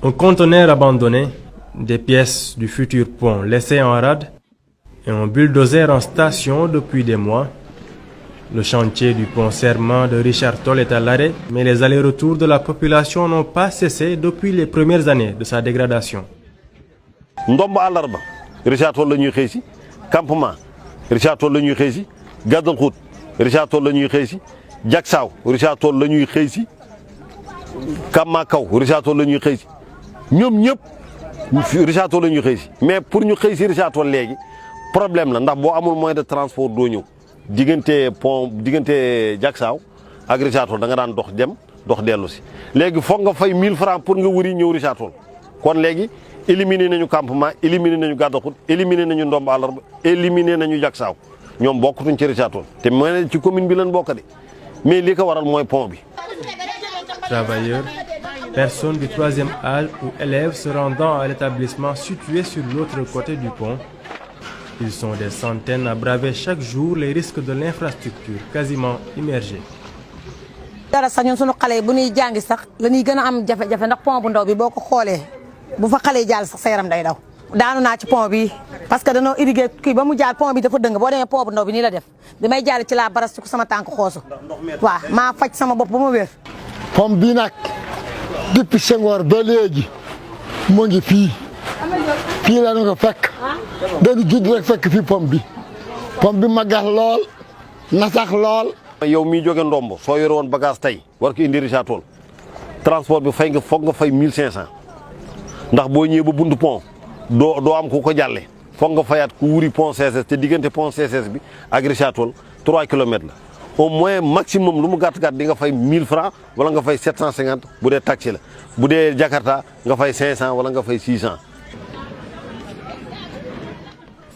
Un conteneur abandonné, des pièces du futur pont laissées en rade et un bulldozer en station depuis des mois. Le chantier du pont Serment de Richard Toll est à l'arrêt, mais les allers-retours de la population n'ont pas cessé depuis les premières années de sa dégradation. ndomb àllarba Richard Toll la ñuy xëy si campement Richard Toll la ñuy xëy si gàddal xuut Richard Toll la ñuy xëy si jagsaaw Richard Toll la ñuy xëy si Kamma Kaw Richard Toll la ñuy xëy si ñoom ñëpp Richard Toll la ñuy xëy si mais pour ñu xëy si Richard Toll léegi problème la ndax boo amul moyen de transport doo ñëw diggante pont diggante jagsaaw ak Richard Toll da nga daan dox dem dox dellu si léegi foog nga fay 1000 francs pour nga wëri ñëw Richard Toll kon léegi éliminé nañu campement éliminé nañu gàddaxut éliminé nañu ndomb àllarba éliminé nañu jagsaaw ñoom bokkatuñ ci Richard Toll te mooy ci commune bi lañ bokk de mais li ko waral mooy pont bi. Travailleurs, personnes du troisième âge ou élèves se rendant à l'établissement situé sur l'autre côté du pont. Ils sont des centaines à braver chaque jour les risques de l'infrastructure quasiment immergée. dara sax ñun sunu xale yi bu ñuy jàngi sax la ñuy gën a am jafe-jafe ndax pont bu ndaw bi boo ko xoolee bu fa xale yi jàll sax sa yaram day daw. daanu naa ci pont bi parce que danoo irrigué kii ba mu jaar pont bi dafa dëng boo demee pont bu ndaw bi nii la def bi may jaar ci laa baras ko sama tànk xoosu waaw maa faj sama bopp ba ma wér. pont bi nag depuis Senghor ba léegi mu ngi fii la ñu ko fekk dañu judd rek fekk fii pont bi magas lool nasax lool. yow miy jóge ndombo soo yore woon bagage tey war ko indi Richard Toll transport bi fay nga foog nga fay 1500 ndax boo ñëwee ba buntu pont doo am ku ko jàlle foog nga fayaat ku wuri pont CSS te diggante pont CSS bi ak Richard Toll 3 kilomètres la au moins maximum lu mu gàtt-gàtt di nga fay 1000 francs wala nga fay 750 bu dee taxi la bu dee Jakarta nga fay 500 wala nga fay 600.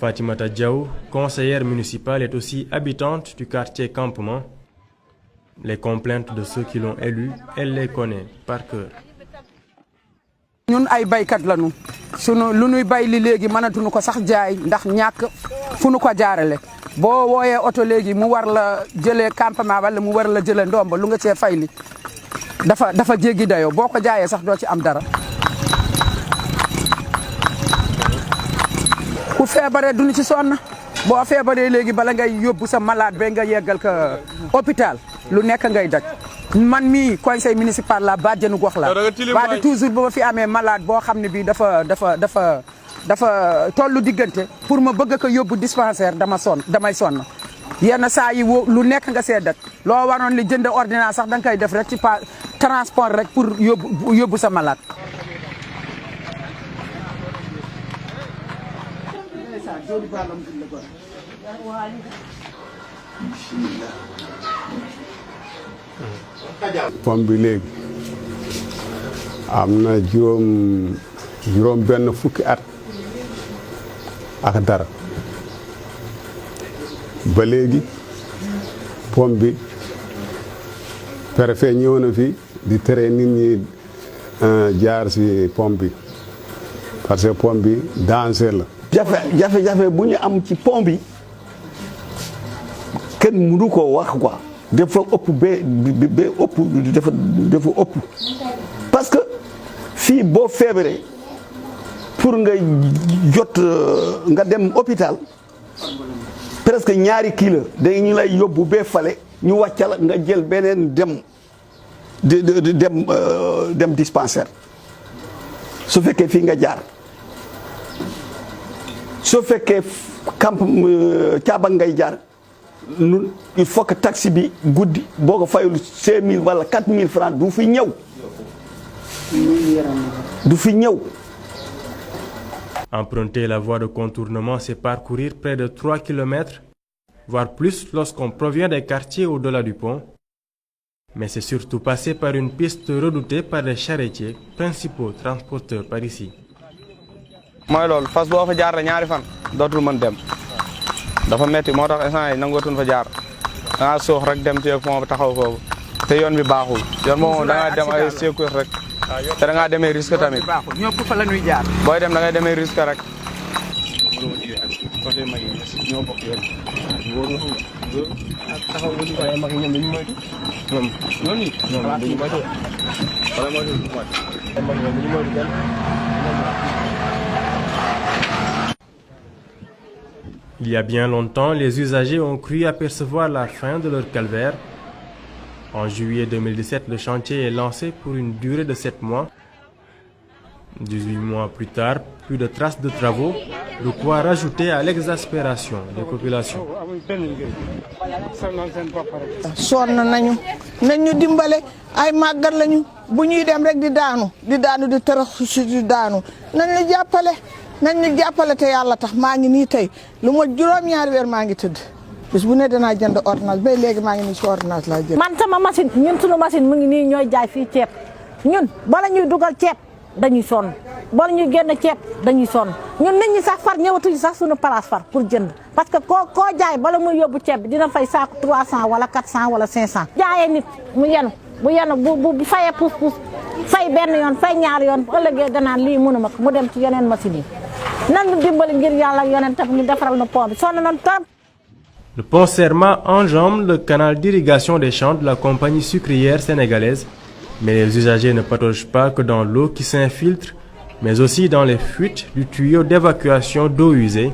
Fatimata Diaw, conseillère municipale, est aussi habitante du quartier Campement. Les complaintes de ceux qui l'ont élue, elle les connaît par cœur. ñun ay baykat lañu sunu lu ñuy bay li léegi mënatuñu ko sax jaay ndax ñàkk fu nu ko jaarale boo wooyee oto léegi mu war la jëlee campement wala mu war la jëlee ndomba lu nga cee fay li dafa jéggi dayoo boo ko jaayee sax doo ci am dara. ku feebaree duñu ci sonn boo feebaree léegi bala ngay yóbbu sa malade ba nga yeggal ko hôpital lu nekk ngay daj. man mii conseil municipal la bàjjenu gox la waaye toujours ba ma fi amee malade boo xam ne bii dafa tollu diggante pour ma bëgg ko yóbbu dispensaire damay sonn yenn saa yi lu nekk nga seddat loo waroon li jënd ordonnance sax da nga koy def rek ci transport rek pour yóbbu sa malade. pont bi léegi am na juróom benn fukki at ak dara ba léegi pont bi préfet ñëw na fi di tere nit ñi jaar ci pont bi parce que pont bi danger la. jafe-jafe bu ñu am ci pont bi kenn mënu ko wax quoi. dafa ëpp dafa ëpp parce que fii boo feebaree pour nga jot nga dem hôpital presque ñaari kilo dañu lay yóbbu bee fale ñu wàccal nga jël beneen dem dispensaire su fekkee fii nga jaar su fekkee camp caaba ngay jaar il faut que taxi bi guddi boo ko fayul 5000 wala 4000 francs du fi ñëw. Emprunter la voie de contournement, c'est parcourir près de 3 km, voire plus lorsqu'on provient des quartiers au-delà du pont. Mais c'est surtout passer par une piste redoutée par les charretiers, principaux transporteurs par ici. mooy loolu fas boo fa jaar ñaari fan dootul mën dem dafa metti moo tax instant yi nangootuñ fa jaar da ngaa soox rek dem ci pont bi taxaw foofu te yoon bi baaxul yoon moom da ngaa dem ay secours rek te da ngaa demee risque tamit ñëpp fa la ñuy jaar. booy dem da ngay demee risque rek. côté mag yi ñoo bokk yoon wóor nga xam taxaw bu ñu waaye mag yi ñoom dañu moytu ñoom dañu moytu wala moytu mag ñoom dañu moytu kenn. Il y a bien longtemps, les usagers ont cru apercevoir la fin de leur calvaire. En juillet 2017, le chantier est lancé pour une durée de 7 mois. 18 mois plus tard, plus de traces de travaux, de quoi rajouter à l'exaspération des populations. sonn nañu nañ ñu dimbale ay màggat lañu bu ñuy dem rek di daanu di tërax si di daanu nañ ñu jàppale te yàlla tax maa ngi nii tey lu ma juróom-ñaari weer maa ngi tëdd bis bu ne danaa jënd ordonnance ba léegi maa ngi nii si ordonnance laa jënd. man sama machine ñun sunu machine mu ngi nii ñooy jaay fii ceeb ñun bala ñuy dugal ceeb dañuy sonn bala ñuy génn ceeb dañuy sonn ñun nit ñi sax far ñëwatuñu sax suñu place far pour jënd parce que koo jaay bala muy yóbbu ceeb bi dina fay saako 300 wala 400 wala 500. jaayee nit mu yenu bu fayee puus fay benn yoon fay ñaari yoon ëllëgee danaan lii mënuma ko mu dem ci yeneen machine yi nan ñu dimbali ngir yàlla ak yeneen tam ñu defaral na pont bi sonn nañ trop. Le pont Serma enjambe le canal d'irrigation des champs de la compagnie sucrière sénégalaise. Mais les usagers ne pataugent pas que dans l'eau qui s'infiltre, mais aussi dans les fuites du tuyau d'évacuation d'eau usée.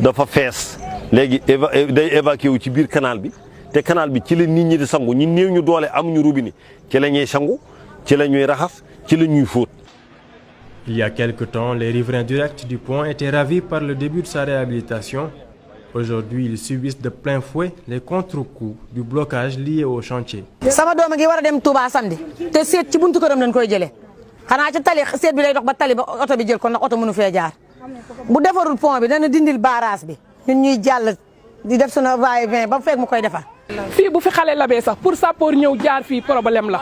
dafa fees léegi day évacué wu ci biir canal bi te canal bi ci la nit ñi di sangu ñi néew ñu doole amuñu robinet ci la ñuy sangu ci la ñuy raxas ci la ñuy fóot. Il y a quelque temps, les riverains directs du pont étaient ravis par le début de sa réhabilitation. Aujourd'hui, ils subissent de plein fouet les contre-coups du blocage lié au chantier. sama doom gi war a dem Touba samedi te seet ci buntu këram lañ koy jëlee xanaa ci tali seet bi lay dox ba tali ba oto bi jël ko ndax oto mënu fee jaar bu defarul pont bi dana dindil barrage bi ñun ñuy jàll di def sunu va-et-vient ba fekk mu koy defar. fii bu fi xale labee sax pour sappoor ñëw jaar fii problème la.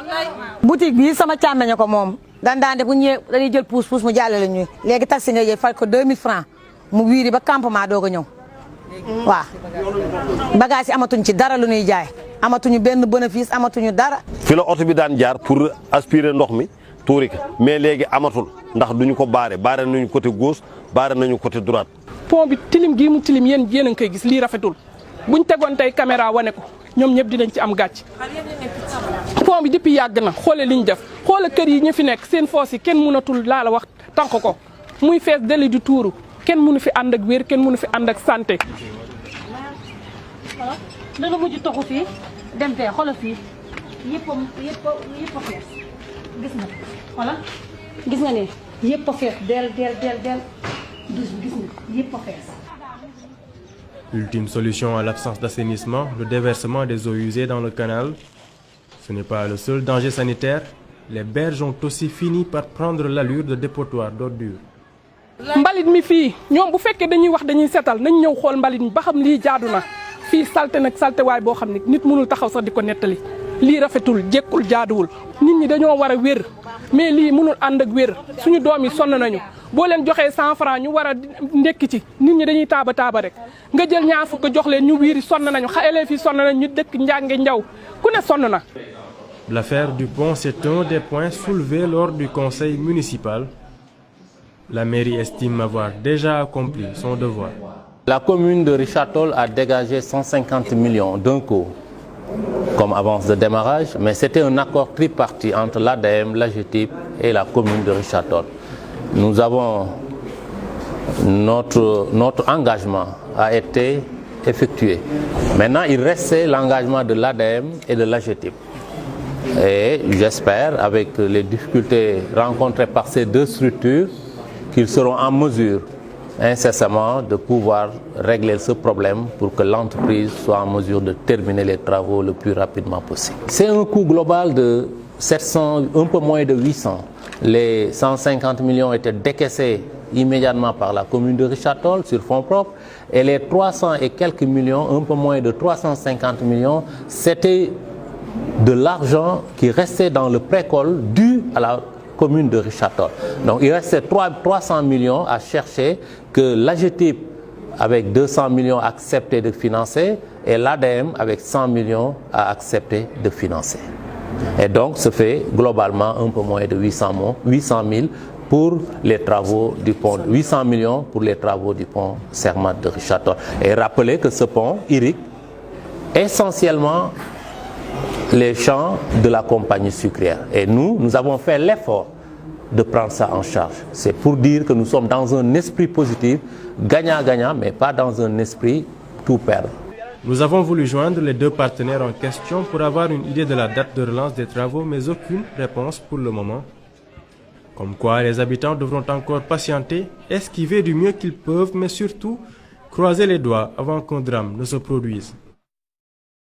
boutique bi sama càmmeñe ko moom daan def bu ñëwee dañuy jël puus mu jàllale ñuy léegi taxi nga jël fay ko 2000 francs mu wiiri ba campement doog a ñëw. waaw bagage yi amatuñ ci dara lu ñuy jaay amatuñu benn bénéfice amatuñu dara. fi la oto bi daan jaar pour aspirer ndox mi tuuri ko mais léegi amatul ndax duñu ko baare nañu côté gauche baare nañu côté droite. pont bi tilim gii mu tilim yéen a ngi koy gis lii rafetul buñ tegoon tey caméra wane ko ñoom ñëpp dinañ ci am gàcc. pont bi depuis yàgg na xoole li ñu def xoole kër yi ñu fi nekk seen foos yi kenn mënatul laa la wax tànk ko muy fees deli di tuuru. kenn mënu fi ànd ak wér kenn mënu fi ànd ak santé. dana mujj toxu fii dem fee xoolal fii yëpp a fees gis nga xoolal gis nga ne yëpp a fees del douche bi gis nga yëpp a fees. Ultime solution à l'absence d'assainissement, le déversement des eaux usées dans le canal. Ce n'est pas le seul danger sanitaire. Les berges ont aussi fini par prendre l'allure de dépotoir d'ordures. mbalit mi fii ñoom bu fekkee dañuy wax dañuy setal nañ ñëw xool mbalit mi ba xam lii jaadu na fii salte nag salte waay boo xam ne nit mënul taxaw sax di ko nettali lii rafetul jekkul jaaduwul nit ñi dañoo war a wér mais lii mënul ànd ak wér suñu doom yi sonn nañu boo leen joxee 100 francs ñu war a ndekki ci nit ñi dañuy taaba rek nga jël ñaar fukk jox leen ñu wiiri sonn nañu élèves yi sonn nañu ñu dëkk njànge njaw ku ne sonn na. L'affaire du pont, c'est un des points soulevés lors du conseil municipal. La mairie estime avoir déjà accompli son devoir. La commune de Richard-Toll a dégagé 150 millions d'un coup comme avance de démarrage, mais c'était un accord tripartite entre l'ADM, l'AGETIP et la commune de Richard-Toll. Nous avons notre engagement a été effectué. Maintenant, il restait l'engagement de l'ADM et de l'AGETIP. Et j'espère, avec les difficultés rencontrées par ces deux structures, qu'ils seront en mesure incessamment de pouvoir régler ce problème pour que l'entreprise soit en mesure de terminer les travaux le plus rapidement possible. C'est un coût global de 700, un peu moins de 800. Les 150 millions étaient décaissés immédiatement par la commune de Richard-Toll sur fonds propres et les 300 et quelques millions, un peu moins de 350 millions, c'était de l'argent qui restait dans le précole dû à la commune de Richard-Toll. Donc il restait 300 millions à chercher que l'AGETIP avec 200 millions a accepté de financer et l'ADM avec 100 millions a accepté de financer. Et donc, ça fait globalement un peu moins de 800 000 pour les travaux du pont, 800 millions pour les travaux du pont Sermat de Richard Toll. Et rappelez que ce pont irrigue essentiellement les champs de la compagnie sucrière. Et nous avons fait l'effort de prendre ça en charge. C'est pour dire que nous sommes dans un esprit positif, gagnant-gagnant, mais pas dans un esprit tout perdre. Nous avons voulu joindre les deux partenaires en question pour avoir une idée de la date de relance des travaux, mais aucune réponse pour le moment. Comme quoi, les habitants devront encore patienter, esquiver du mieux qu'ils peuvent, mais surtout croiser les doigts avant qu'un drame ne se produise.